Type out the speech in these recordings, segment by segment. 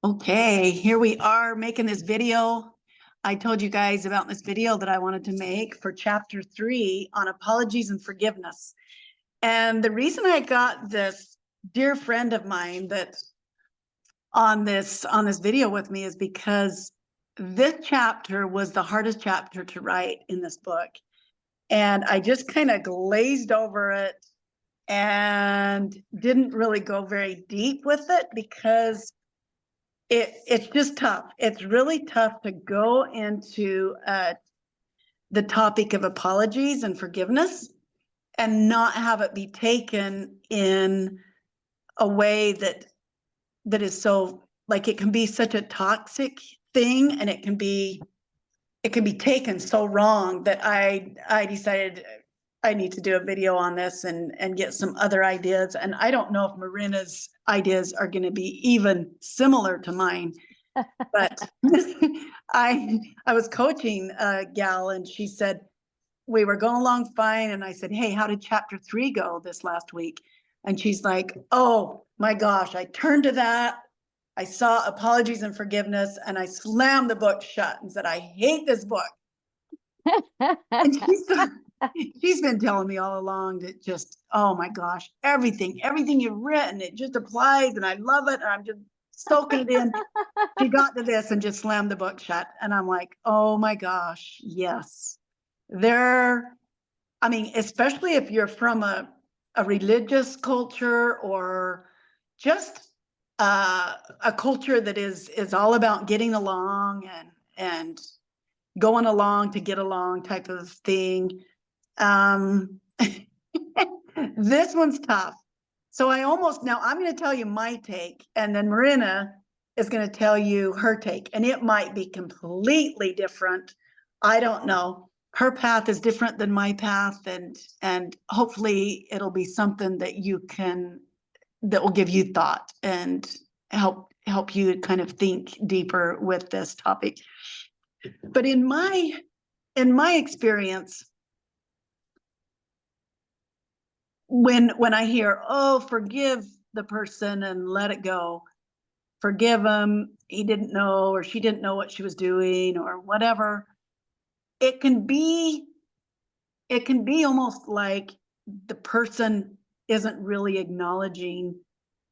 Okay, here we are making this video. I told you guys about this video that I wanted to make for chapter 3 on apologies and forgiveness. And the reason I got this dear friend of mine that's on this video with me is because this chapter was the hardest chapter to write in this book. And I just kind of glazed over it and didn't really go very deep with it because it's just tough. It's really tough to go into the topic of apologies and forgiveness and not have it be taken in a way that is so, like, it can be such a toxic thing, and it can be taken so wrong that I decided I need to do a video on this and get some other ideas. And I don't know if Marinna's ideas are going to be even similar to mine, but I was coaching a gal and she said, we were going along fine. And I said, hey, how did chapter 3 go this last week? And she's like, oh my gosh, I turned to that. I saw apologies and forgiveness and I slammed the book shut and said, I hate this book. And she's been telling me all along that just, oh my gosh, everything you've written, it just applies and I love it. And I'm just soaking it in. She got to this and just slammed the book shut. And I'm like, oh my gosh, yes. I mean, especially if you're from a religious culture or just a culture that is all about getting along and going along to get along type of thing. This one's tough. So now I'm going to tell you my take, and then Marinna is going to tell you her take, and it might be completely different. I don't know. Her path is different than my path, and hopefully it'll be something that that will give you thought and help you kind of think deeper with this topic. But in my experience, when I hear, oh, forgive the person and let it go, forgive him, he didn't know or she didn't know what she was doing or whatever, it can be almost like the person isn't really acknowledging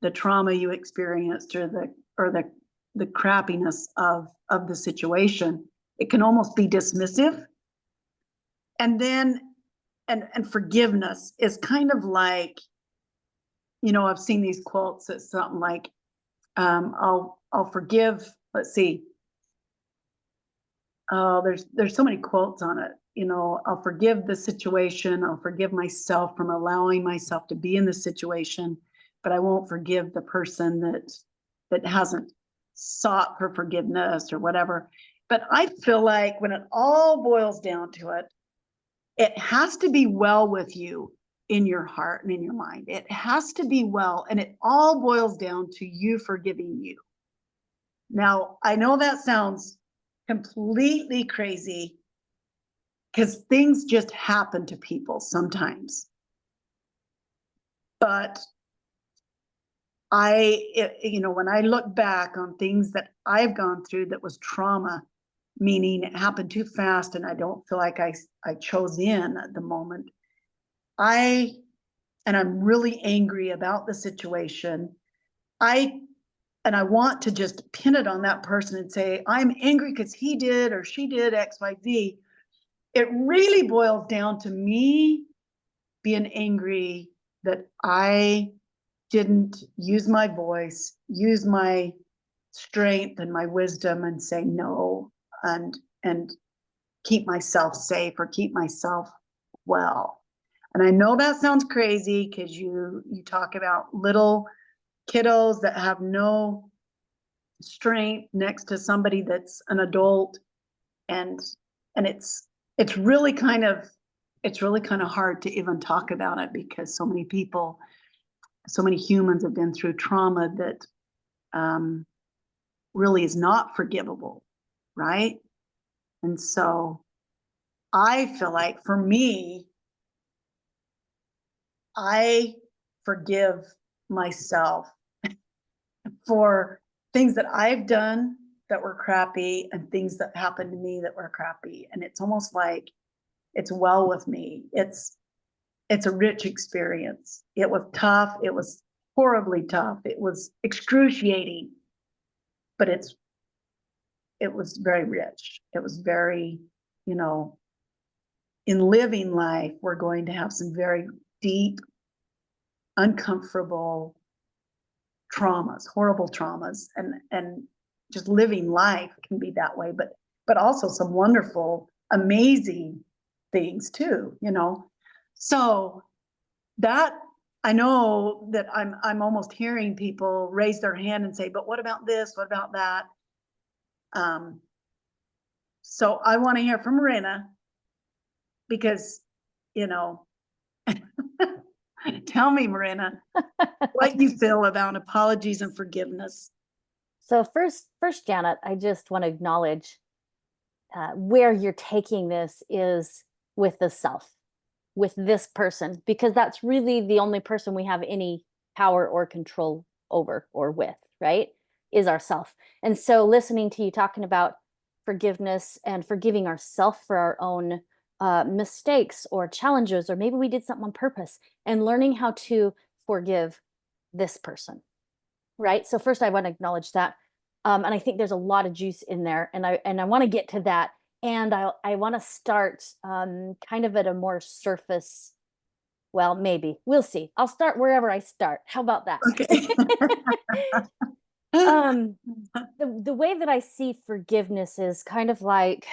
the trauma you experienced or the crappiness of the situation. It can almost be dismissive. And then and forgiveness is kind of like, I've seen these quotes that's something like, I'll forgive, let's see. Oh, there's so many quotes on it. I'll forgive the situation. I'll forgive myself from allowing myself to be in the situation, but I won't forgive the person that hasn't sought for forgiveness or whatever. But I feel like when it all boils down to it, it has to be well with you in your heart and in your mind. It has to be well, and it all boils down to you forgiving you. Now, I know that sounds completely crazy because things just happen to people sometimes. But when I look back on things that I've gone through that was trauma, meaning it happened too fast and I don't feel like I chose in at the moment. I'm really angry about the situation. I want to just pin it on that person and say, I'm angry because he did or she did X, Y, Z. It really boils down to me being angry that I didn't use my voice, use my strength and my wisdom and say no and keep myself safe or keep myself well. And I know that sounds crazy because you talk about little kiddos that have no strength next to somebody that's an adult, and it's really kind of hard to even talk about it because so many people, so many humans have been through trauma that really is not forgivable, right? And so I feel like for me, I forgive myself for things that I've done that were crappy and things that happened to me that were crappy. And it's almost like it's well with me. It's a rich experience. It was tough. It was horribly tough. It was excruciating, but it was very rich. It was very, you know, in living life, we're going to have some very deep, uncomfortable traumas, horrible traumas, and just living life can be that way, but also some wonderful, amazing things too, you know. So that I know that I'm almost hearing people raise their hand and say, but what about this? What about that? Um, so I want to hear from Marinna because, you know, tell me, Marinna, what you feel about apologies and forgiveness. So first, Janet, I just want to acknowledge where you're taking this is with the self, with this person, because that's really the only person we have any power or control over or with, right? Is ourself. And so listening to you talking about forgiveness and forgiving ourselves for our own mistakes or challenges, or maybe we did something on purpose, and learning how to forgive this person, right? So first I want to acknowledge that. And I think there's a lot of juice in there, and I want to get to that. And I want to start kind of at a more surface. Well, maybe we'll see. I'll start wherever I start. How about that? Okay. um, the way that I see forgiveness is kind of like,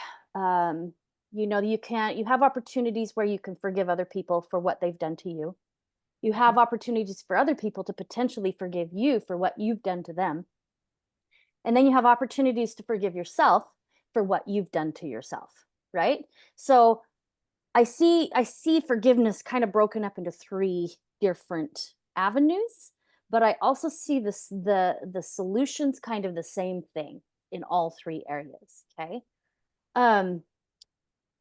you have opportunities where you can forgive other people for what they've done to you. You have opportunities for other people to potentially forgive you for what you've done to them. And then you have opportunities to forgive yourself for what you've done to yourself, right? So I see forgiveness kind of broken up into three different avenues, but I also see the solutions kind of the same thing in all three areas, okay? Um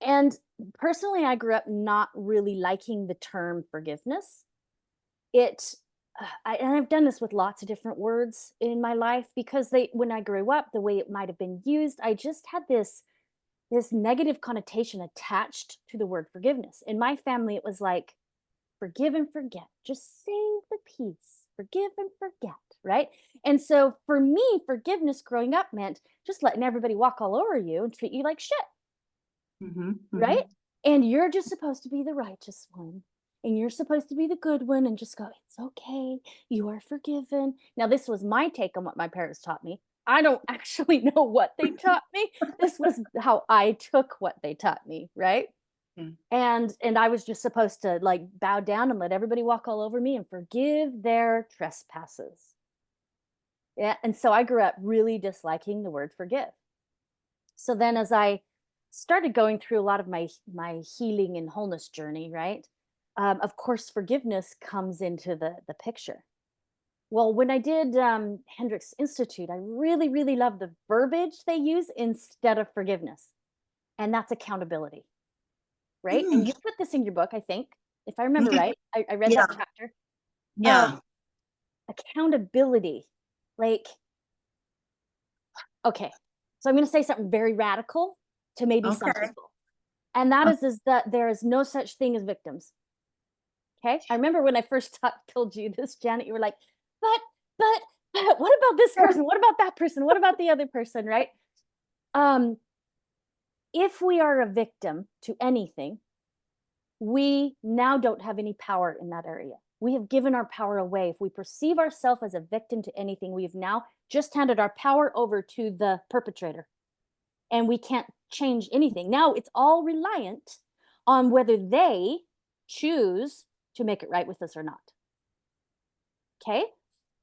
and personally I grew up not really liking the term forgiveness. It and I've done this with lots of different words in my life because they when I grew up, the way it might have been used, I just had this negative connotation attached to the word forgiveness. In my family, it was like forgive and forget. Just say the peace. Forgive and forget, right? And so for me, forgiveness growing up meant just letting everybody walk all over you and treat you like shit, Mhm, right? mhm. And you're just supposed to be the righteous one. And you're supposed to be the good one and just go, it's okay. You are forgiven. Now, this was my take on what my parents taught me. I don't actually know what they taught me. This was how I took what they taught me, right? Mm. And I was just supposed to like bow down and let everybody walk all over me and forgive their trespasses. Yeah. And so I grew up really disliking the word forgive. So then as I started going through a lot of my healing and wholeness journey, right? Of course, forgiveness comes into the picture. Well, when I did Hendricks Institute, I really, really love the verbiage they use instead of forgiveness, and that's accountability, right? And Mm. you put this in your book, I think, if I remember right. I read Yeah, that chapter. Um, yeah. accountability, like, okay, so I'm going to say something very radical to maybe some Okay. people, and that Uh, is that there is no such thing as victims. Okay, I remember when I first told you this, Janet, you were like, but, but, but, what about this person? What about that person? What about the other person? Right? Um, if we are a victim to anything, we now don't have any power in that area. We have given our power away. If we perceive ourselves as a victim to anything, we've now just handed our power over to the perpetrator and we can't change anything. Now it's all reliant on whether they choose to make it right with us or not. Okay.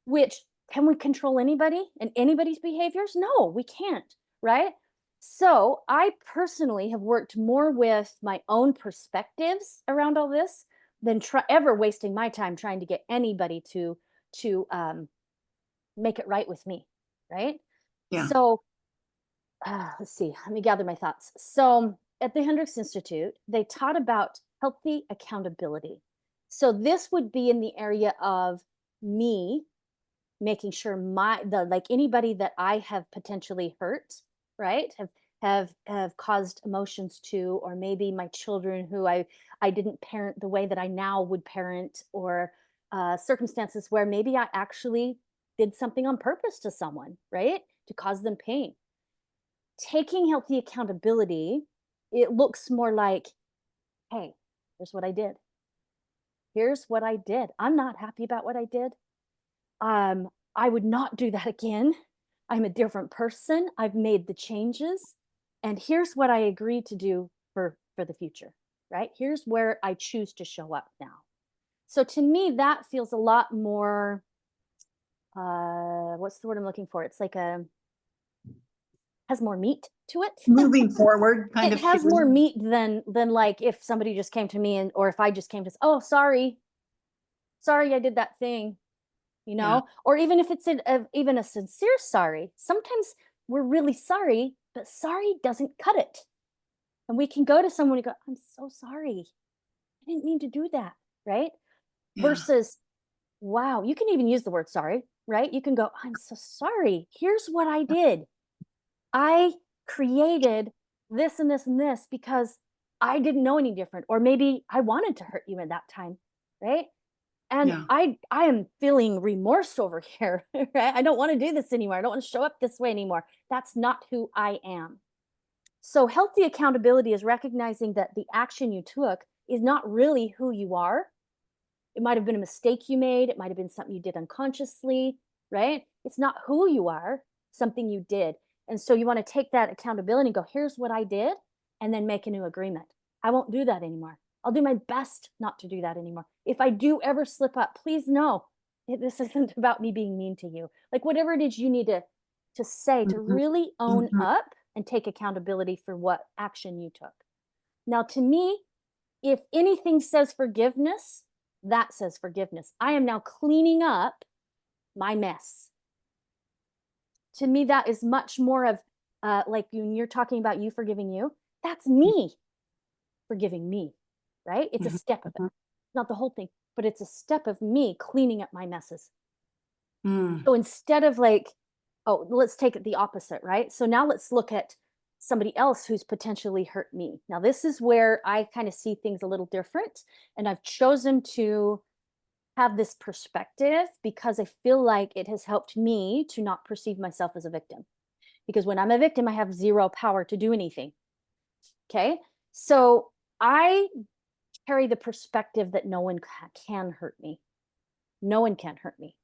Which can we control anybody and anybody's behaviors? No, we can't. Right. So I personally have worked more with my own perspectives around all this than ever wasting my time trying to get anybody to make it right with me. Right. yeah. So let's see. Let me gather my thoughts. So at the Hendricks Institute, they taught about healthy accountability. So this would be in the area of me making sure like anybody that I have potentially hurt, right? Have caused emotions to, or maybe my children who I didn't parent the way that I now would parent, or circumstances where maybe I actually did something on purpose to someone, right? To cause them pain. Taking healthy accountability, it looks more like, hey, here's what I did. Here's what I did. I'm not happy about what I did. I would not do that again. I'm a different person. I've made the changes. And here's what I agreed to do for the future, right? Here's where I choose to show up now. So to me, that feels a lot more, what's the word I'm looking for? It's like has more meat to it. Moving forward, kind It of has more feeling. meat than like if somebody just came to me, and or if I just came to, oh, sorry, I did that thing, Yeah. or even if it's even a sincere sorry. Sometimes we're really sorry, but sorry doesn't cut it. And we can go to someone and go, I'm so sorry. I didn't mean to do that. Right. Yeah. Versus, wow, you can even use the word sorry, right? You can go, I'm so sorry. Here's what I did. I created this and this and this because I didn't know any different. Or maybe I wanted to hurt you at that time. Right. And Yeah. I am feeling remorse over here, right? I don't want to do this anymore. I don't want to show up this way anymore. That's not who I am. So healthy accountability is recognizing that the action you took is not really who you are. It might have been a mistake you made. It might have been something you did unconsciously, right? It's not who you are, something you did. And so you want to take that accountability and go, here's what I did, and then make a new agreement. I won't do that anymore. I'll do my best not to do that anymore. If I do ever slip up, please know this isn't about me being mean to you. Like whatever it is you need to say to Mhm. really own Mhm. up and take accountability for what action you took. Now, to me, if anything says forgiveness, that says forgiveness. I am now cleaning up my mess. To me, that is much more of like when you're talking about you forgiving you, that's me forgiving me, right? It's a Mhm. step of it, Mhm. not the whole thing, but it's a step of me cleaning up my messes. Mm. So instead of like, oh, let's take it the opposite, right? So now let's look at somebody else who's potentially hurt me. Now, this is where I kind of see things a little different. And I've chosen to have this perspective because I feel like it has helped me to not perceive myself as a victim. Because when I'm a victim, I have zero power to do anything. Okay. So I carry the perspective that no one can hurt me. No one can hurt me.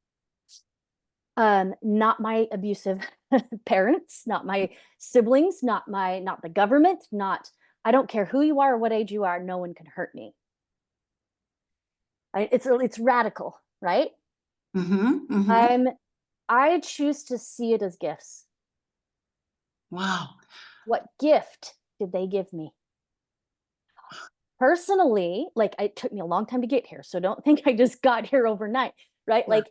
Not my abusive parents, not my siblings, not the government, not, I don't care who you are or what age you are, no one can hurt me. It's radical, right? Mhm. Mhm. I'm I choose to see it as gifts. Wow. What gift did they give me? Personally, like it took me a long time to get here, so don't think I just got here overnight, right? Yeah.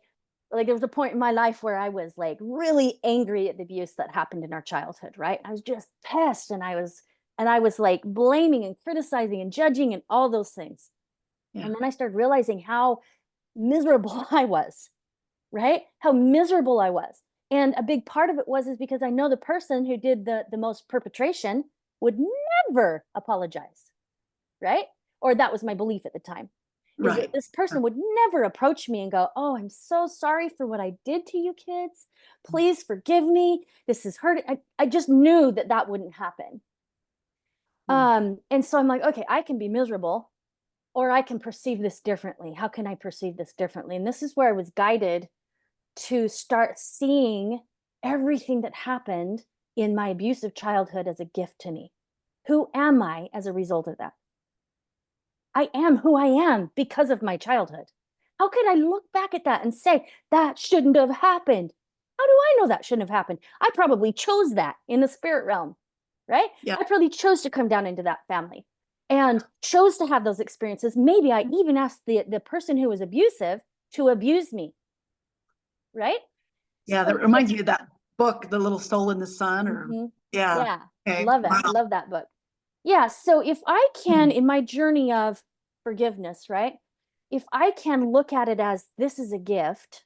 Like there was a point in my life where I was like really angry at the abuse that happened in our childhood, right? I was just pissed, and I was like blaming and criticizing and judging and all those things. Yeah. And then I started realizing how miserable I was, right? How miserable I was. And a big part of it was is because I know the person who did the most perpetration would never apologize, right? Or that was my belief at the time. Is that Right. this person would never approach me and go, "Oh, I'm so sorry for what I did to you kids. Please forgive me. This is hurting." I just knew that that wouldn't happen. Mm. And so I'm like, okay, I can be miserable or I can perceive this differently. How can I perceive this differently? And this is where I was guided to start seeing everything that happened in my abusive childhood as a gift to me. Who am I as a result of that? I am who I am because of my childhood. How could I look back at that and say that shouldn't have happened? How do I know that shouldn't have happened? I probably chose that in the spirit realm, right? Yeah. I probably chose to come down into that family and chose to have those experiences. Maybe I even asked the person who was abusive to abuse me, right? Yeah. That So reminds me of that book, The Little Soul in the Sun, or mhm. yeah. Yeah, Okay. love it. I Wow. love that book. Yeah, so if I can, Mm. in my journey of forgiveness, right? If I can look at it as this is a gift,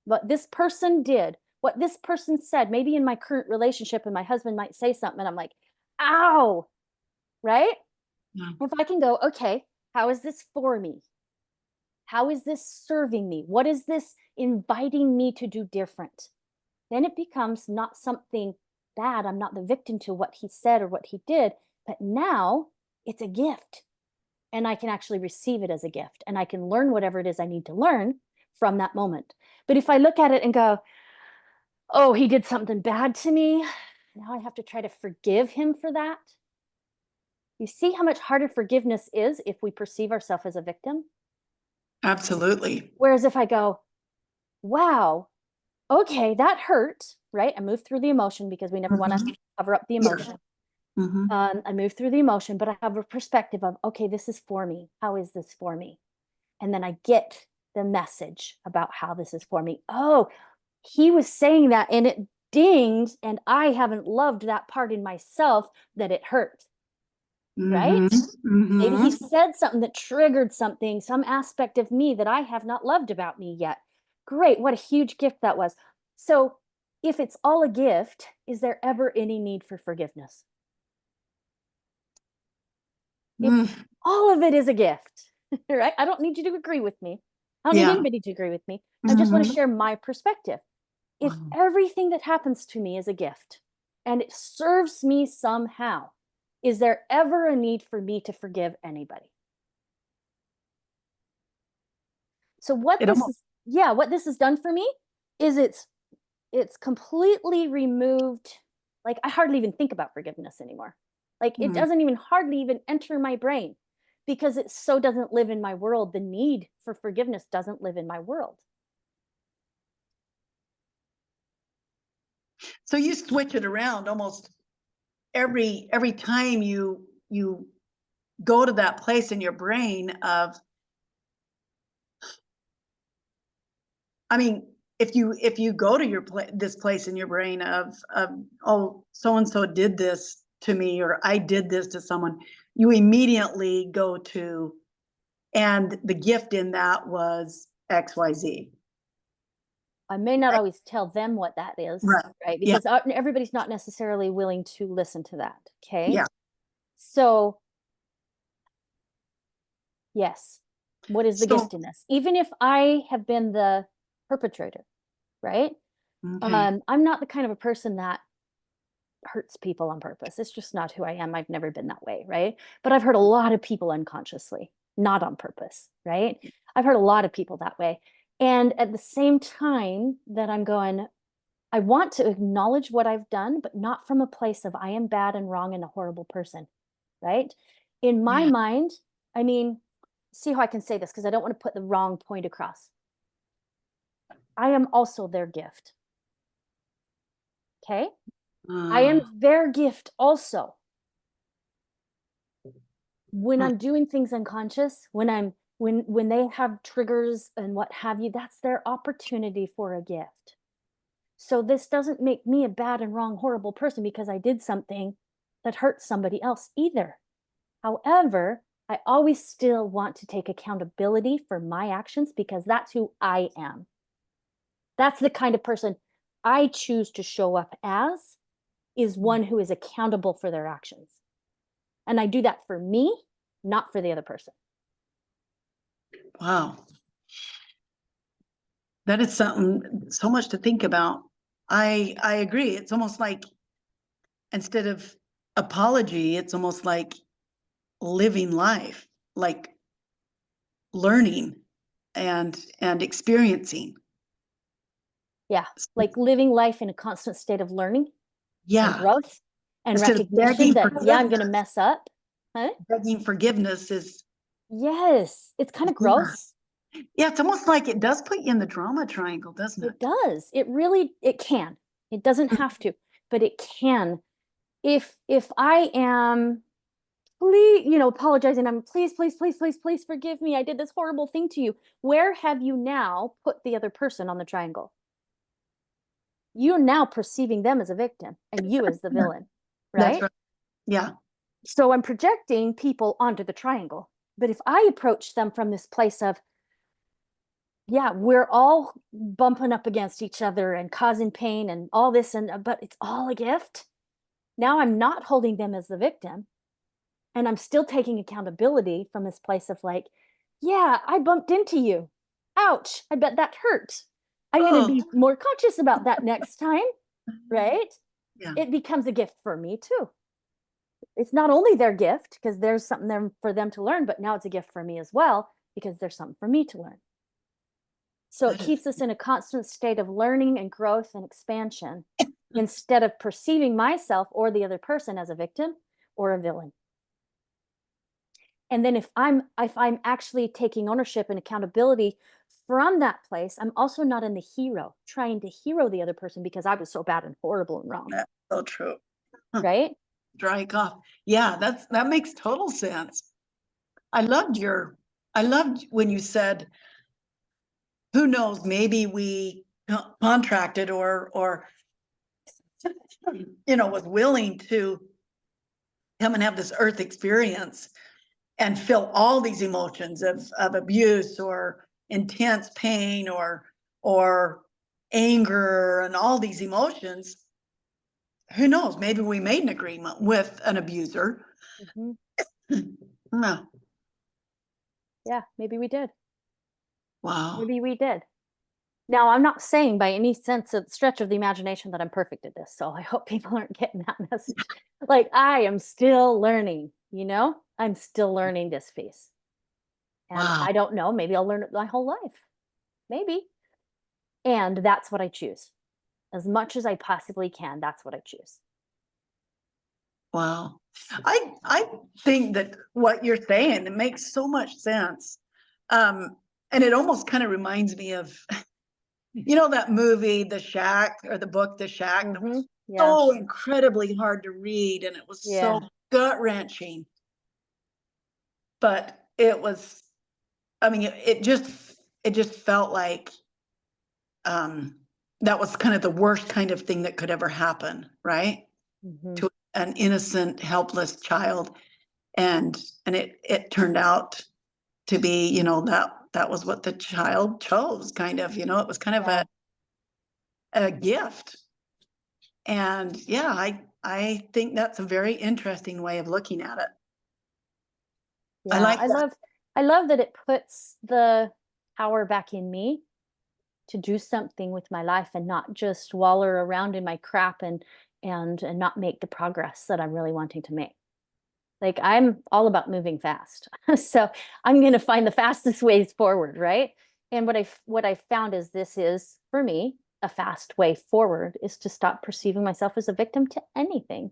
what this person did, what this person said, maybe in my current relationship, and my husband might say something and I'm like, ow, right? Yeah. If I can go, okay, how is this for me? How is this serving me? What is this inviting me to do different? Then it becomes not something bad. I'm not the victim to what he said or what he did, but now it's a gift. And I can actually receive it as a gift, and I can learn whatever it is I need to learn from that moment. But if I look at it and go, oh, he did something bad to me, now I have to try to forgive him for that. You see how much harder forgiveness is if we perceive ourselves as a victim? Absolutely. Whereas if I go, wow, okay, that hurt, right? I move through the emotion because we never want to cover up the Yeah. emotion. Mhm. I move through the emotion, but I have a perspective of, okay, this is for me. How is this for me? And then I get the message about how this is for me. Oh, he was saying that and it dinged, and I haven't loved that part in myself that it hurt, right? Maybe he Mhm. said something that triggered something, some aspect of me that I have not loved about me yet. Great. What a huge gift that was. So, if it's all a gift, is there ever any need for forgiveness? If Mm. all of it is a gift, right? I don't need you to agree with me. I don't need Yeah. anybody to agree with me. I just want to Mhm. share my perspective. If Wow. everything that happens to me is a gift and it serves me somehow, is there ever a need for me to forgive anybody? So what It this almost is, yeah, what this has done for me is it's completely removed, like I hardly even think about forgiveness anymore. Like it mm. doesn't even hardly even enter my brain because it so doesn't live in my world. The need for forgiveness doesn't live in my world. So you switch it around almost every time you go to that place in your brain of, I mean, if you go to this place in your brain of, oh, so and so did this to me, or I did this to someone, you immediately go to, and the gift in that was XYZ. I may not Right. always tell them what that is, Right. right? Yeah. Because everybody's not necessarily willing to listen to that. Okay. Yeah. So, yes, what is the So gift in this? Even if I have been the perpetrator, right? okay. I'm not the kind of a person that hurts people on purpose. It's just not who I am. I've never been that way, right? But I've hurt a lot of people unconsciously, not on purpose, right? I've hurt a lot of people that way. And at the same time that I'm going, I want to acknowledge what I've done, but not from a place of I am bad and wrong and a horrible person, right? In my Yeah. mind, I mean, see how I can say this because I don't want to put the wrong point across. I am also their gift. Okay. I am Uh, their gift also. When huh. I'm doing things unconscious, when they have triggers and what have you, that's their opportunity for a gift. So this doesn't make me a bad and wrong, horrible person because I did something that hurt somebody else either. However, I always still want to take accountability for my actions because that's who I am. That's the kind of person I choose to show up as, is one who is accountable for their actions. And I do that for me, not for the other person. Wow. That is something, so much to think about. I agree. It's almost like, instead of apology, it's almost like living life, like learning and experiencing. Yeah, like living life in a constant state of learning and Yeah. growth and Instead of recognition that, yeah, I'm going to forgiveness, mess up. Huh? begging forgiveness is, Yes, it's kind of yeah. gross. Yeah, it's almost like it does put you in the drama triangle, doesn't It it? does. It really, it can. It doesn't have to, but it can. If I am, please, apologizing, I'm please, please, please, please, please forgive me. I did this horrible thing to you. Where have you now put the other person on the triangle? You're now perceiving them as a victim and you as the Yeah, villain, that's right? right. Yeah. So I'm projecting people onto the triangle. But if I approach them from this place of, yeah, we're all bumping up against each other and causing pain and all this, and but it's all a gift. Now I'm not holding them as the victim, and I'm still taking accountability from this place of like, yeah, I bumped into you. Ouch, I bet that hurt. I'm going to Oh, be more conscious about that next time, right? yeah. It becomes a gift for me too. It's not only their gift because there's something there for them to learn, but now it's a gift for me as well because there's something for me to learn. So it That is, keeps us in a constant state of learning and growth and expansion instead of perceiving myself or the other person as a victim or a villain. And then if I'm actually taking ownership and accountability from that place, I'm also not in the hero, trying to hero the other person because I was so bad and horrible and wrong, that's so true. Huh. right? Dry cough. Yeah, that makes total sense. I loved your, I loved when you said, who knows, maybe we contracted or was willing to come and have this earth experience and feel all these emotions of abuse or intense pain or anger and all these emotions. Who knows, maybe we made an agreement with an abuser. Hmm. No. Yeah, maybe we did. Wow. Maybe we did. Now, I'm not saying by any sense of stretch of the imagination that I'm perfect at this. So I hope people aren't getting that message. Like, I am still learning, I'm still learning this piece. And Wow. I don't know, maybe I'll learn it my whole life. Maybe. And that's what I choose. As much as I possibly can, that's what I choose. Wow. I think that what you're saying, it makes so much sense. And it almost kind of reminds me of, that movie, The Shack, or the book, The Shack, that Hmm. was Yeah. so incredibly hard to read and it was so Yeah. gut wrenching. But it was, I mean, it just felt like um that was kind of the worst kind of thing that could ever happen, right? Hmm. To an innocent, helpless child. And it turned out to be, that was what the child chose, kind of, it was kind of Yeah. a gift. And yeah, I think that's a very interesting way of looking at it. I Yeah. like that. I love that it puts the power back in me to do something with my life and not just wallow around in my crap and not make the progress that I'm really wanting to make. Like I'm all about moving fast. So I'm going to find the fastest ways forward, right? And what I found is this is for me a fast way forward is to stop perceiving myself as a victim to anything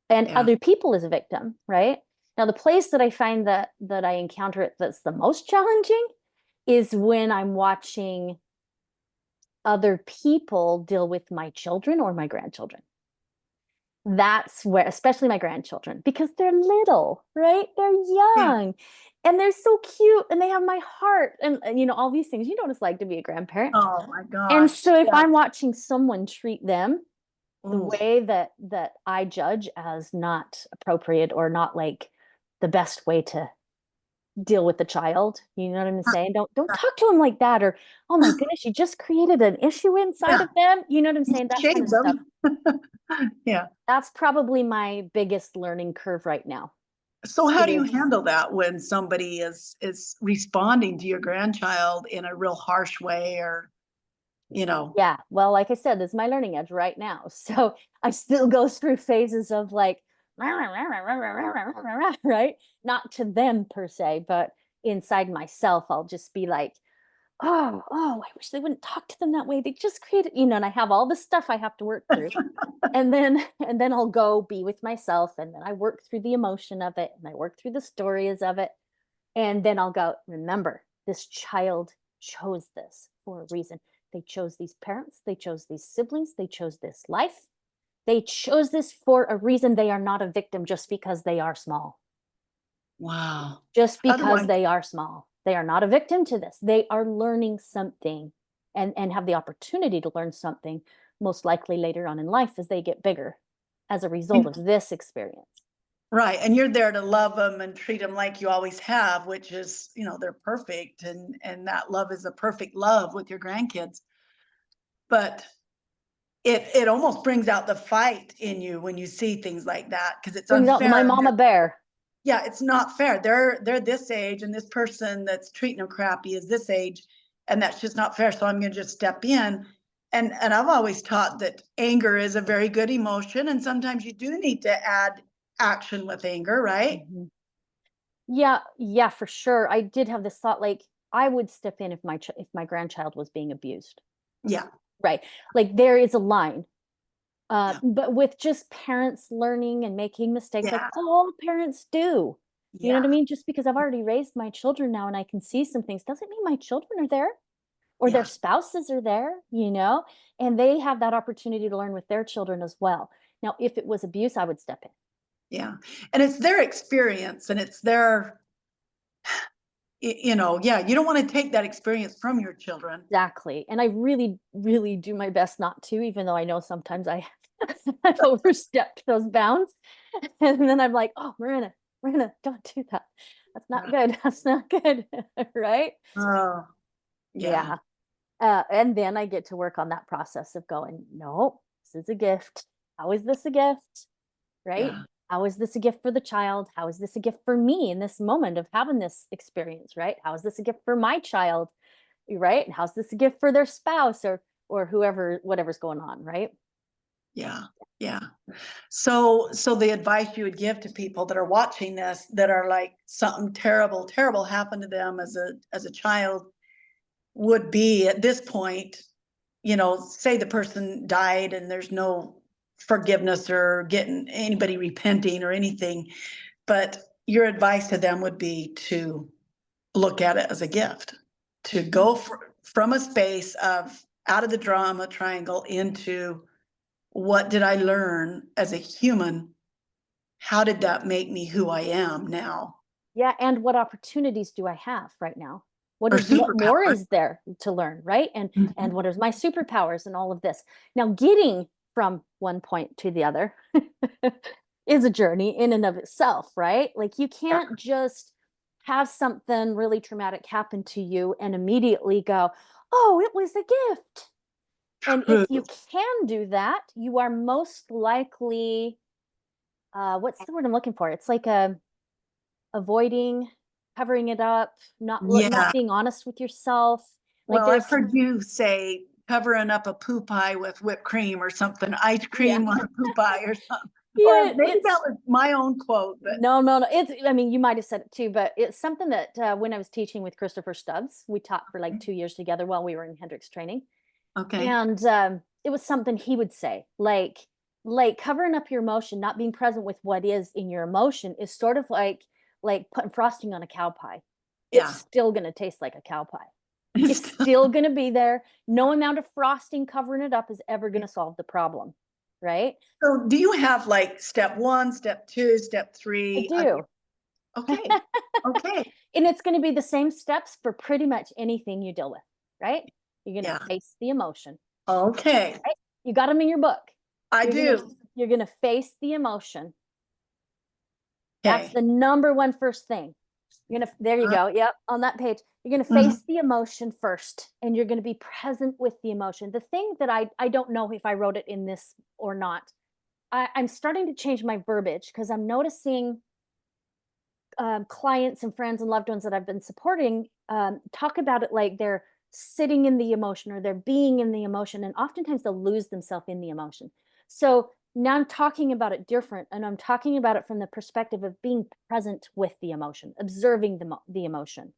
and Yeah. other people as a victim, right? Now the place that I find that I encounter it that's the most challenging is when I'm watching other people deal with my children or my grandchildren. That's where, especially my grandchildren, because they're little, right? They're Yeah. young and they're so cute and they have my heart and all these things. You know what it's like to be a grandparent. Oh my And gosh. so if Yeah. I'm watching someone treat them the Oh, way that I judge as not appropriate or not like the best way to deal with the child. You know what I'm saying? Don't talk to him like that, or oh my goodness, you just created an issue inside yeah. of them. You know what I'm saying? That kind Shade of stuff. them. Yeah. That's probably my biggest learning curve right now. So how do you Is handle that when somebody is responding to your grandchild in a real harsh way or, you know? Yeah, well, like I said, this is my learning edge right now. So I still go through phases of like right? Not to them per se, but inside myself, I'll just be like, oh, I wish they wouldn't talk to them that way. They just created, and I have all this stuff I have to work through. And then I'll go be with myself and then I work through the emotion of it and I work through the stories of it. And then I'll go, remember, this child chose this for a reason. They chose these parents, they chose these siblings, they chose this life. They chose this for a reason. They are not a victim just because they are small. Wow. Just because Otherwise, they are small. They are not a victim to this. They are learning something and have the opportunity to learn something most likely later on in life as they get bigger as a result of this experience. Right, and you're there to love them and treat them like you always have, which is, they're perfect, and that love is a perfect love with your grandkids. But it almost brings out the fight in you when you see things like that, because it's Brings out my unfair. mama bear. Yeah, it's not fair. They're this age, and this person that's treating them crappy is this age, and that's just not fair. So I'm gonna just step in. And I've always taught that anger is a very good emotion, and sometimes you do need to add action with anger, right? Mhm. Yeah, for sure. I did have this thought, like, I would step in if if my grandchild was being abused, Yeah, right? Like, there is a line. yeah, But with just parents learning and making mistakes, like yeah, all parents do. You know what yeah, I mean? Just because I've already raised my children now and I can see some things doesn't mean my children are there or their yeah, spouses are there, and they have that opportunity to learn with their children as well. Now, if it was abuse, I would step in. yeah. And it's their experience, and it's their, yeah, you don't want to take that experience from your children. Exactly. And I really, really do my best not to, even though I know sometimes I've overstepped those bounds. And then I'm like, oh, Marina, don't do that. That's not Yeah. good. That's not good. Right? Oh, yeah, Yeah. And then I get to work on that process of going, no, this is a gift. How is this a gift? Right? yeah, How is this a gift for the child? How is this a gift for me in this moment of having this experience? Right? How is this a gift for my child? Right? And how's this a gift for their spouse or whoever, whatever's going on, right? yeah, yeah. So the advice you would give to people that are watching this, that are like something terrible, terrible happened to them as a child, would be at this point, say the person died and there's no forgiveness or getting anybody repenting or anything, but your advice to them would be to look at it as a gift, to go from a space of out of the drama triangle into what did I learn as a human? How did that make me who I am now? Yeah, and what opportunities do I have right now? Or What more superpower. is there to learn, right? And Mhm. what is my superpowers and all of this? Now, getting from one point to the other is a journey in and of itself, right? Like you Yeah, can't just have something really traumatic happen to you and immediately go, "Oh, it was a gift." And if true. you can do that, you are most likely what's the word I'm looking for? It's like avoiding, covering it up, not Yeah. being honest with yourself. Like Well, I've there's heard you say covering up a poo pie with whipped cream or something, ice yeah. cream on a poo pie or something. Or Yeah, maybe that it's was my own quote, but no. It's I mean, you might have said it too, but it's something that when I was teaching with Christopher Stubbs, we taught for like 2 years together while we were in Hendrix training. okay. And it was something he would say, like covering up your emotion, not being present with what is in your emotion is sort of like putting frosting on a cow pie. It's Yeah. still gonna taste like a cow pie. It's still gonna be there. No amount of frosting covering it up is ever gonna solve the problem, right? So do you have like step one, step two, step I three? do. Okay. Okay. And it's gonna be the same steps for pretty much anything you deal with, right? You're gonna Yeah. face the emotion, Okay. right? You got them in your book. I You're gonna do. you're gonna face the emotion. That's Okay. the number one first thing. You're gonna there you Uh, go. Yep, on that page. You're gonna mhm. face the emotion first, and you're gonna be present with the emotion. The thing that I don't know if I wrote it in this or not. I'm starting to change my verbiage because I'm noticing clients and friends and loved ones that I've been supporting talk about it like they're sitting in the emotion or they're being in the emotion, and oftentimes they'll lose themselves in the emotion. So now I'm talking about it different, and I'm talking about it from the perspective of being present with the emotion, observing the emotion,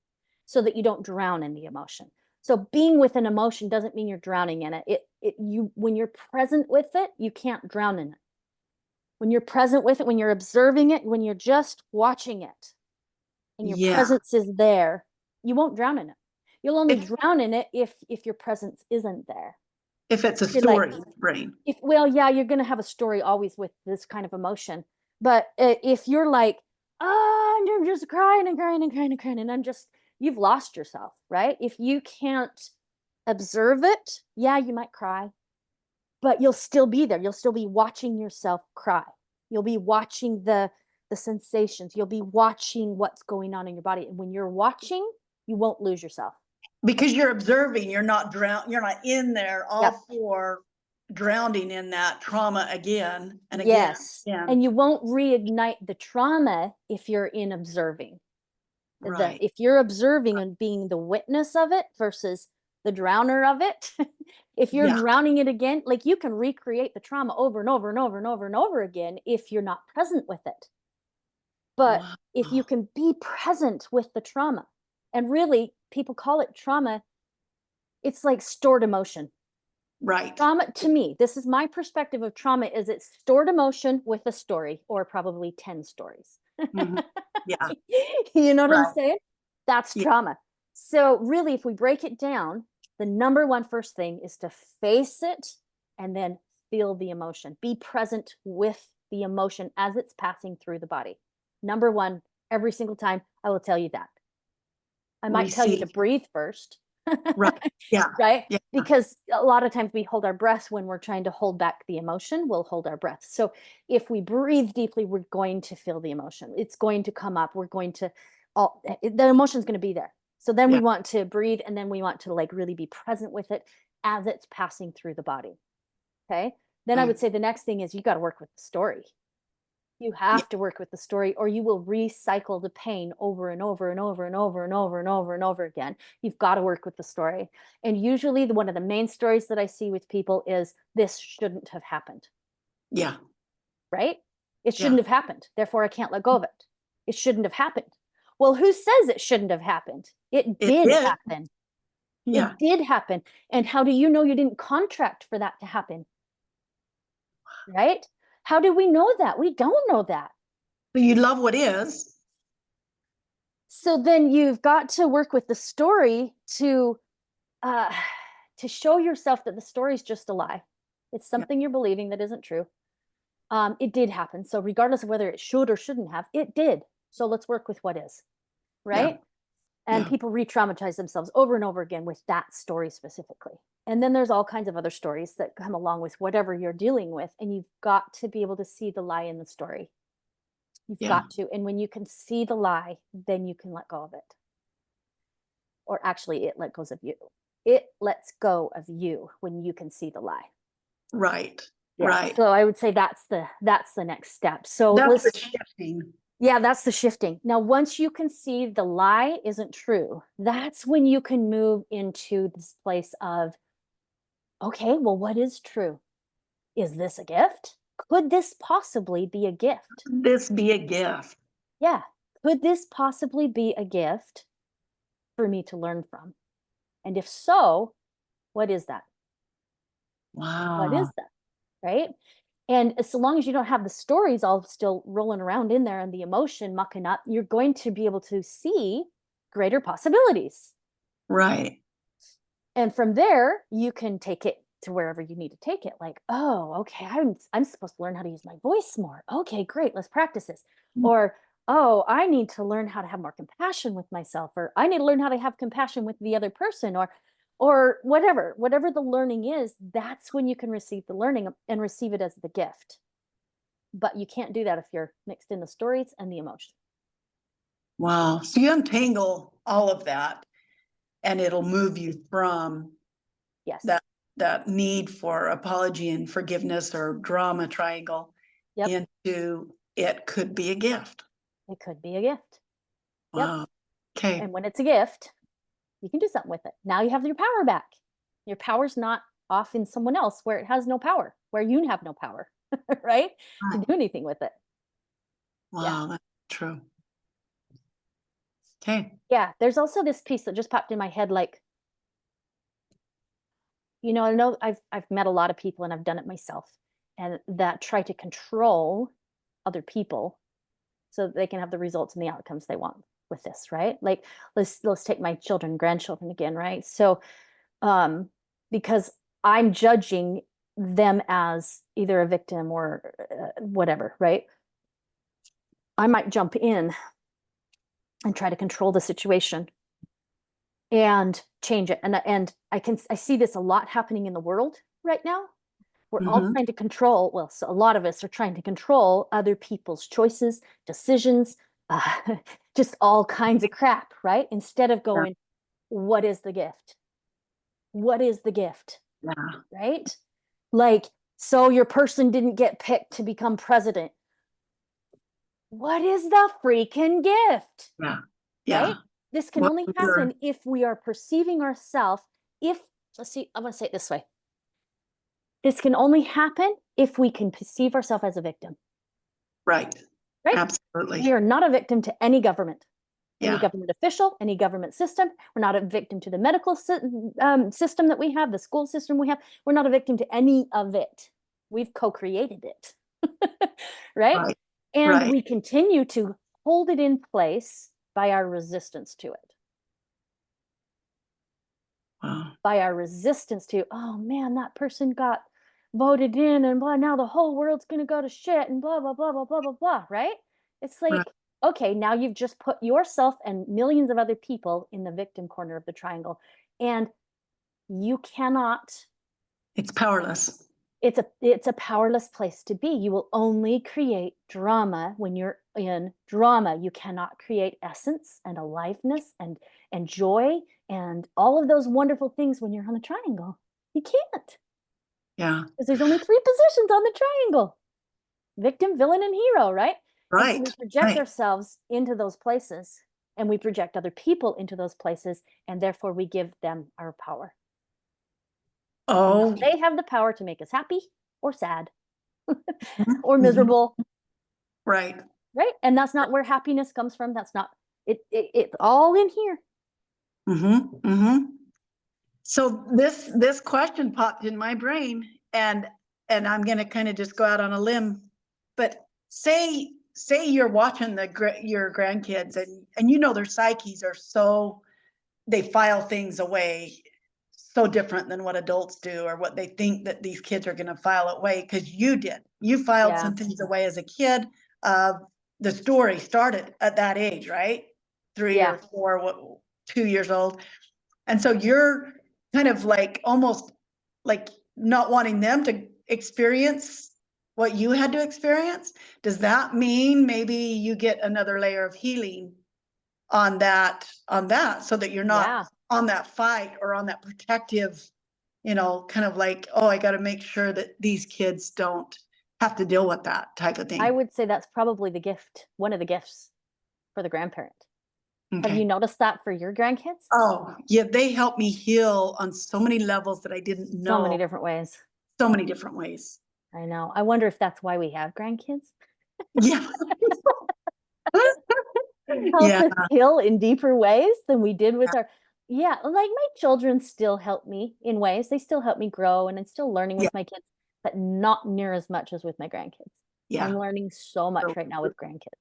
so that you don't drown in the emotion. So being with an emotion doesn't mean you're drowning in it. You when you're present with it, you can't drown in it. When you're present with it, when you're observing it, when you're just watching it, and your Yeah. presence is there, you won't drown in it. You'll only If drown in it if your presence isn't there. if it's a You're like, story brain. if well, yeah, you're gonna have a story always with this kind of emotion. But if you're like, oh, I'm just crying and crying and crying and crying, and I'm just, you've lost yourself, right? If you can't observe it, yeah, you might cry, but you'll still be there. You'll still be watching yourself cry. You'll be watching the sensations. You'll be watching what's going on in your body. And when you're watching, you won't lose yourself. Because you're observing, you're not you're not in there all Yep. for drowning in that trauma again and again. Yes. Yeah. And you won't reignite the trauma if you're in observing. Right. If you're observing and being the witness of it versus the drowner of it, if you're Yeah. drowning it again, like you can recreate the trauma over and over and over and over and over again if you're not present with it. But if you Wow. can be present with the trauma, and really people call it trauma, it's like stored emotion. Right. Trauma, to me, this is my perspective of trauma, is it's stored emotion with a story or probably 10 stories. Mhm. Yeah. You know what I'm Right. saying? That's Yeah. trauma. So really, if we break it down, the number one first thing is to face it and then feel the emotion. Be present with the emotion as it's passing through the body. Number one, every single time, I will tell you that. I might tell you to Receive. breathe first. Right. Yeah. Right? Yeah. Because a lot of times we hold our breath when we're trying to hold back the emotion, we'll hold our breath. So if we breathe deeply, we're going to feel the emotion. It's going to come up. We're going to, the emotion's going to be there. So then we Yeah. want to breathe and then we want to like really be present with it as it's passing through the body. Okay. Then I would say the next thing is you got to work with the story. You Yeah. have to work with the story or you will recycle the pain over and over and over and over and over and over and over again. You've got to work with the story. And usually one of the main stories that I see with people is this shouldn't have happened, Yeah. right? It Yeah. shouldn't have happened. Therefore, I can't let go of it. It shouldn't have happened. Well, who says it shouldn't have happened? It It did did. happen. Yeah. It did happen. And how do you know you didn't contract for that to happen? Right? How do we know that? We don't know that. But you love what is. So then you've got to work with the story uh to show yourself that the story is just a lie. It's Yeah. something you're believing that isn't true. It did happen. So regardless of whether it should or shouldn't have, it did. So let's work with what is, Yeah. right? And Yeah. people re-traumatize themselves over and over again with that story specifically. And then there's all kinds of other stories that come along with whatever you're dealing with. And you've got to be able to see the lie in the story. You've Yeah. got to. And when you can see the lie, then you can let go of it. Or actually, it let goes of you. It lets go of you when you can see the lie. Right. Yeah. Right. So I would say that's the next step. So That's the let's shifting. yeah, that's the shifting. Now, once you can see the lie isn't true, that's when you can move into this place of, okay, well, what is true? Is this a gift? Could this possibly be a gift? This be a gift. Yeah. Could this possibly be a gift for me to learn from? And if so, what is that? What is Wow. that? Right? And so long as you don't have the stories all still rolling around in there and the emotion mucking up, you're going to be able to see greater possibilities. Right. And from there, you can take it to wherever you need to take it. Like, oh, okay, I'm supposed to learn how to use my voice more. Okay, great, let's practice this. Mm. Or, oh, I need to learn how to have more compassion with myself, or I need to learn how to have compassion with the other person, or whatever the learning is, that's when you can receive the learning and receive it as the gift. But you can't do that if you're mixed in the stories and the emotion. Wow. So you untangle all of that and it'll move you from Yes. that need for apology and forgiveness or drama triangle Yep. into it could be a gift. It could be a gift. Yep. Wow. Okay. And when it's a gift, you can do something with it. Now you have your power back. Your power's not off in someone else where it has no power, where you have no power, right? To Right. do anything with it. Yeah. Wow, that's true. Okay. Yeah. There's also this piece that just popped in my head, like, I know I've met a lot of people and I've done it myself, and that try to control other people so that they can have the results and the outcomes they want with this, right? Like let's take my children, grandchildren again, right? So um because I'm judging them as either a victim or whatever, right? I might jump in and try to control the situation and change it. And I see this a lot happening in the world right now, We're all Mhm. trying to control, well, so a lot of us are trying to control other people's choices, decisions, uh, just all kinds of crap, right? Instead of Yeah. going, what is the gift? What is the gift? Yeah. Right? Like, so your person didn't get picked to become president. What is the freaking gift? Yeah. Right? Yeah. This can Well, only you're happen if we are perceiving ourselves, if, let's see, I'm going to say it this way. This can only happen if we can perceive ourselves as a victim, right. right? We Absolutely. are not a victim to any Yeah. government official, any government system. We're not a victim to the medical system that we have, the school system we have. We're not a victim to any of it. We've co-created it, right? Right. And Right. we continue to hold it in place by our resistance to it. Wow. By our resistance to, oh man, that person got voted in and blah, now the whole world's going to go to shit and blah, blah, blah, blah, blah, blah, blah, right? It's Right. like, okay, now you've just put yourself and millions of other people in the victim corner of the triangle. And you cannot, It's powerless. it's a powerless place to be. You will only create drama when you're in drama. You cannot create essence and aliveness and joy and all of those wonderful things when you're on the triangle. You can't, Yeah. because there's only three positions on the triangle: victim, villain, and hero, right? And so we Right. project Right. ourselves into those places, and we project other people into those places, and therefore we give them our power. And now Oh. they have the power to make us happy or sad Mhm. or Mhm. miserable, Right. right? And that's not where happiness comes from. That's not it's all in here. Mhm. Mhm. So this question popped in my brain, and I'm going to kind of just go out on a limb, but say you're watching your grandkids, and you know their psyches are so, they file things away so different than what adults do, or what they think that these kids are going to file away, because you filed Yeah. some things away as a kid. The story started at that age, right? Three Yeah. or four, 2 years old. And so you're kind of like almost like not wanting them to experience what you had to experience. Does that mean maybe you get another layer of healing on that so that you're not Yeah. on that fight or on that protective, kind of like, oh, I got to make sure that these kids don't have to deal with that type of I thing. would say that's probably the gift, one of the gifts for the grandparent. Have you Okay. noticed that for your grandkids? Oh, yeah, they help me heal on so many levels that I didn't So many know, different ways. so many different ways. I know. I wonder if that's why we have grandkids. Yeah. Help Yeah. us heal in deeper ways than we did with our, yeah, like my children still help me in ways. They still help me grow, and I'm still learning Yeah. with my kids, but not near as much as with my grandkids. Yeah. I'm learning so much So right now with grandkids.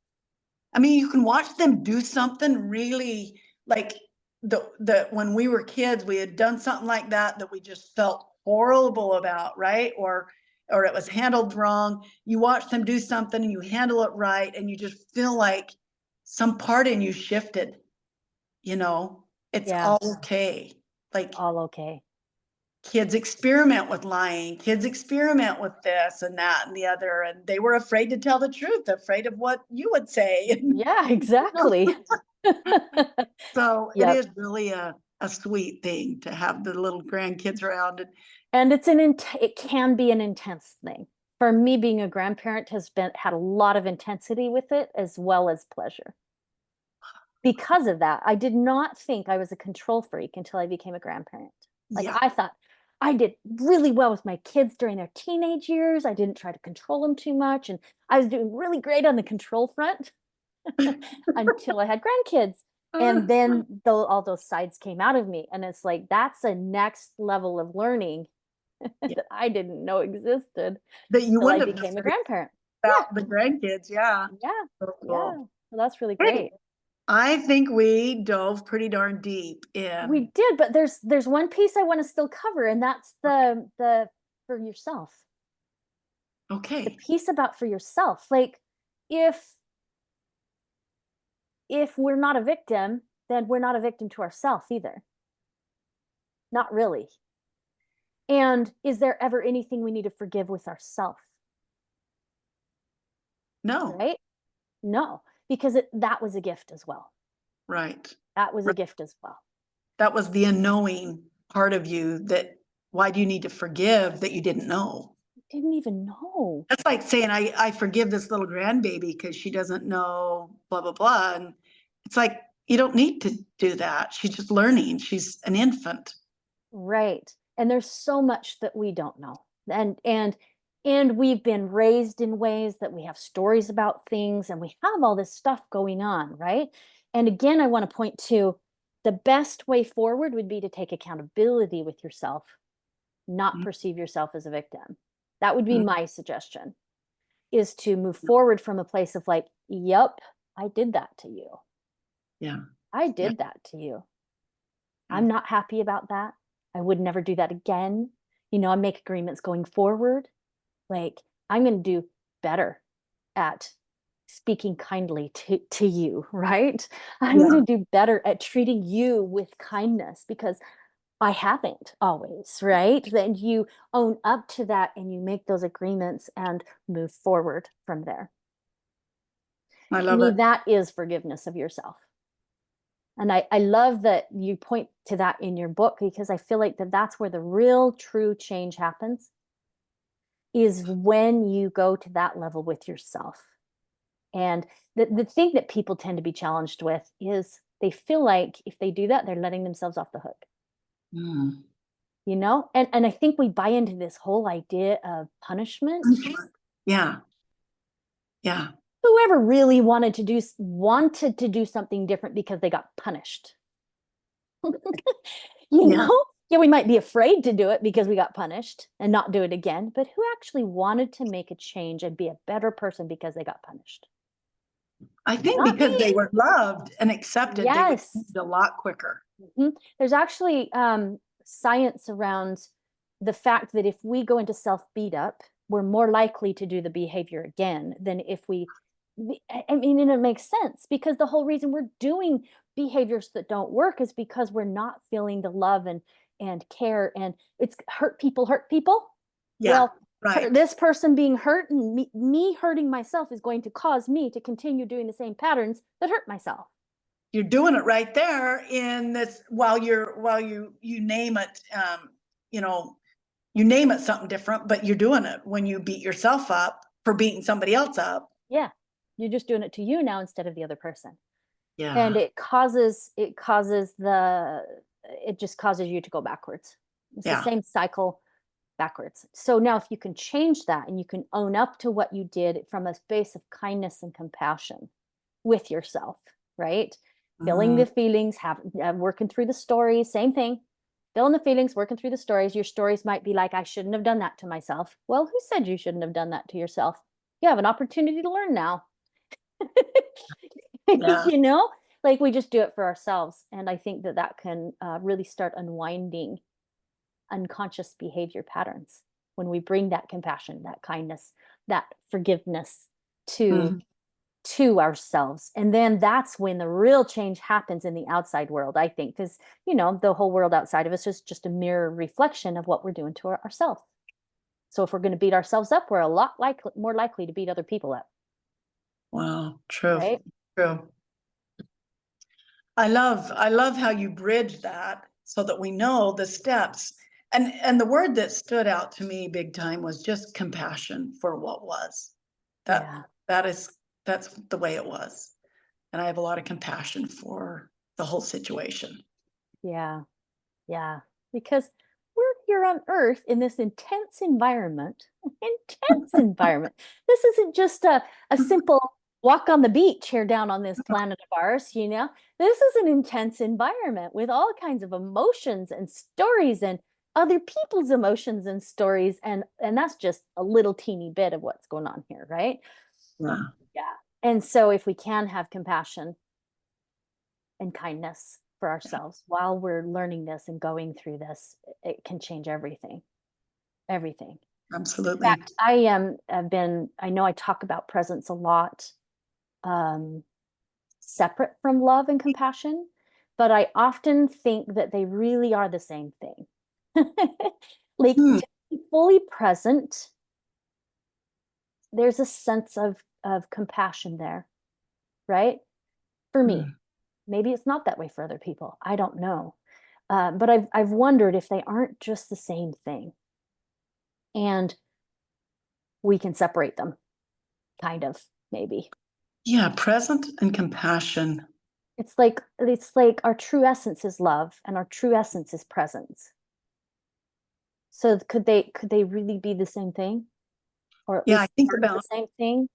I mean, you can watch them do something really, like, the when we were kids, we had done something like that we just felt horrible about, right? Or it was handled wrong. You watch them do something and you handle it right, and you just feel like some part in you shifted, you know, it's Yeah, all okay. it's Like, all okay. kids experiment with lying, kids experiment with this and that and the other, and they were afraid to tell the truth, afraid of what you would say. Yeah, exactly. So it Yep. is really a sweet thing to have the little grandkids around. And it can be an intense thing. For me, being a grandparent has had a lot of intensity with it as well as pleasure. Because of that, I did not think I was a control freak until I became a grandparent. Like, Yeah. I thought I did really well with my kids during their teenage years. I didn't try to control them too much, and I was doing really great on the control front until I had grandkids. And then all those sides came out of me, and it's like that's a next level of learning Yeah. that I didn't know existed That you till I wouldn't have became a known grandparent. Yeah, about the grandkids. Yeah. yeah, So yeah. cool. So that's really Hey, great. I think we dove pretty darn deep in. We did, but there's one piece I want to still cover, and that's the for yourself. The Okay. piece about for yourself. Like, if we're not a victim, then we're not a victim to ourselves either. Not really. And is there ever anything we need to forgive with ourselves? No. Right? No, because that was a gift as well. Right. That was a Right. gift as well. That was the unknowing part of you that why do you need to forgive that you didn't know? Didn't even know. That's like saying, I forgive this little grandbaby because she doesn't know blah, blah, blah. And it's like, you don't need to do that. She's just learning. She's an infant. Right. And there's so much that we don't know. And we've been raised in ways that we have stories about things and we have all this stuff going on, right? And again, I want to point to the best way forward would be to take accountability with yourself, not Mhm. perceive yourself as a victim. That would be Mhm. my suggestion, is to move forward from a place of like, yep, I did that to you. Yeah. I Yeah. did that to you. Yeah. I'm not happy about that. I would never do that again. I make agreements going forward. Like, I'm going to do better at speaking kindly to you, right? I'm Yeah. going to do better at treating you with kindness because I haven't always, right? Then you own up to that and you make those agreements and move forward from there. I To love me, it. that is forgiveness of yourself. And I love that you point to that in your book because I feel like that's where the real true change happens, is when you go to that level with yourself. And the thing that people tend to be challenged with is they feel like if they do that, they're letting themselves off the hook, Mm. And I think we buy into this whole idea of punishment. Yeah. Yeah. Whoever really wanted to do something different because they got punished. you Yeah. know yeah, we might be afraid to do it because we got punished and not do it again, but who actually wanted to make a change and be a better person because they got punished? I think Not because they me. were loved and accepted, they would change Yes. a lot quicker. There's actually science around the fact that if we go into self beat up, we're more likely to do the behavior again than if I mean, and it makes sense because the whole reason we're doing behaviors that don't work is because we're not feeling the love and care, and it's hurt people hurt people. Yeah. Well, Right. this person being hurt and me hurting myself is going to cause me to continue doing the same patterns that hurt myself. You're doing it right there in this while you name it, you know, you name it something different, but you're doing it when you beat yourself up for beating somebody else up. Yeah, you're just doing it to you now instead of the other person. And Yeah. it just causes you to go backwards. It's the Yeah. same cycle backwards. So now if you can change that and you can own up to what you did from a space of kindness and compassion with yourself, right? Feeling Mm. the feelings, working through the stories, same thing. Feeling the feelings, working through the stories. Your stories might be like, I shouldn't have done that to myself. Well, who said you shouldn't have done that to yourself? You have an opportunity to learn now. Yeah. you know like we just do it for ourselves, and I think that can really start unwinding unconscious behavior patterns when we bring that compassion, that kindness, that forgiveness to Mhm. to ourselves. And then that's when the real change happens in the outside world, I think, because the whole world outside of us is just a mirror reflection of what we're doing to ourselves. So if we're going to beat ourselves up, we're a lot more likely to beat other people up, Wow. True. right? True. I love how you bridge that so that we know the steps. And the word that stood out to me big time was just compassion for what was. That Yeah. that is that's the way it was. And I have a lot of compassion for the whole situation. Yeah. Yeah, because we're here on Earth in this intense environment. Intense environment. This isn't just a simple walk on the beach here down on this planet of ours. This is an intense environment with all kinds of emotions and stories and other people's emotions and stories. And that's just a little teeny bit of what's going on here, right? Yeah. Yeah. And so if we can have compassion and kindness for ourselves while we're learning this and going through this, it can change everything. Everything. In Absolutely. fact, I know I talk about presence a lot, um, separate from love and compassion, but I often think that they really are the same thing. Like Hmm. to be fully present, there's a sense of compassion there, right? For me. Hmm. Maybe it's not that way for other people. I don't know. But I've wondered if they aren't just the same thing. And we can separate them, kind of, maybe. Yeah, present and compassion. It's like our true essence is love and our true essence is presence. So could they really be the same thing? Or at Yeah, I least think part of the about same thing?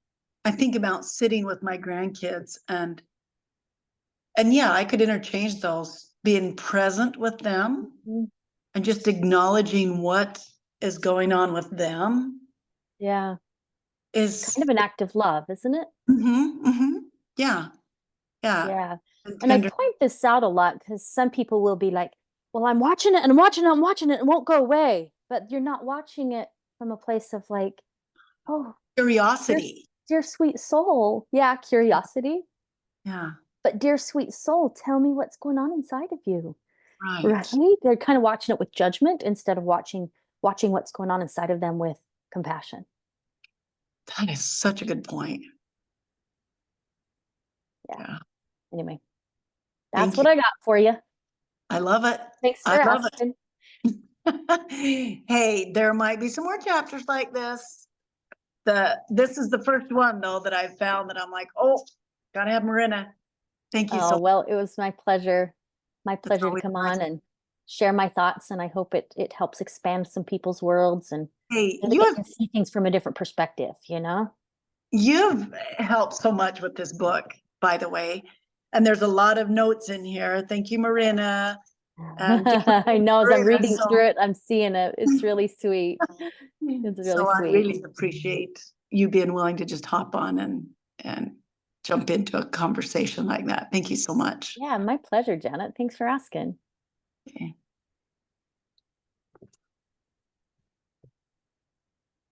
I think about sitting with my grandkids and yeah, I could interchange those, being present with them Mhm. and just acknowledging what is going on with them Yeah. It's is kind of an act of love, isn't it? yeah, yeah. Yeah. And And I tender. point this out a lot because some people will be like, well, I'm watching it and I'm watching it, I'm watching it, and it won't go away. But you're not watching it from a place of like, oh, dear, Curiosity. dear sweet soul. Yeah, curiosity. Yeah, But dear sweet soul, tell me what's going on inside of you. Right? right. They're kind of watching it with judgment instead of watching what's going on inside of them with compassion. That is such a good point. Yeah. Yeah. Anyway, that's Thank you. what I got for you. I love it. Thanks I for love asking. it. Hey, there might be some more chapters like this. This is the first one though that I've found that I'm like, oh, gotta have Marinna. Thank you so Oh, much. well, it was my pleasure. My It's pleasure to always come nice. on and share my thoughts, and I hope it helps expand some people's worlds and Hey, maybe they can see things from a different perspective, you know? you've helped so much with this book, by the way. And there's a lot of notes in here. Thank you, Marinna. And I know as I'm Marinna, reading through it, I'm seeing it. It's really sweet. It's really so I sweet. really appreciate you being willing to just hop on and jump into a conversation like that. Thank you so much. Yeah, my pleasure, Janet. Thanks for asking. Okay.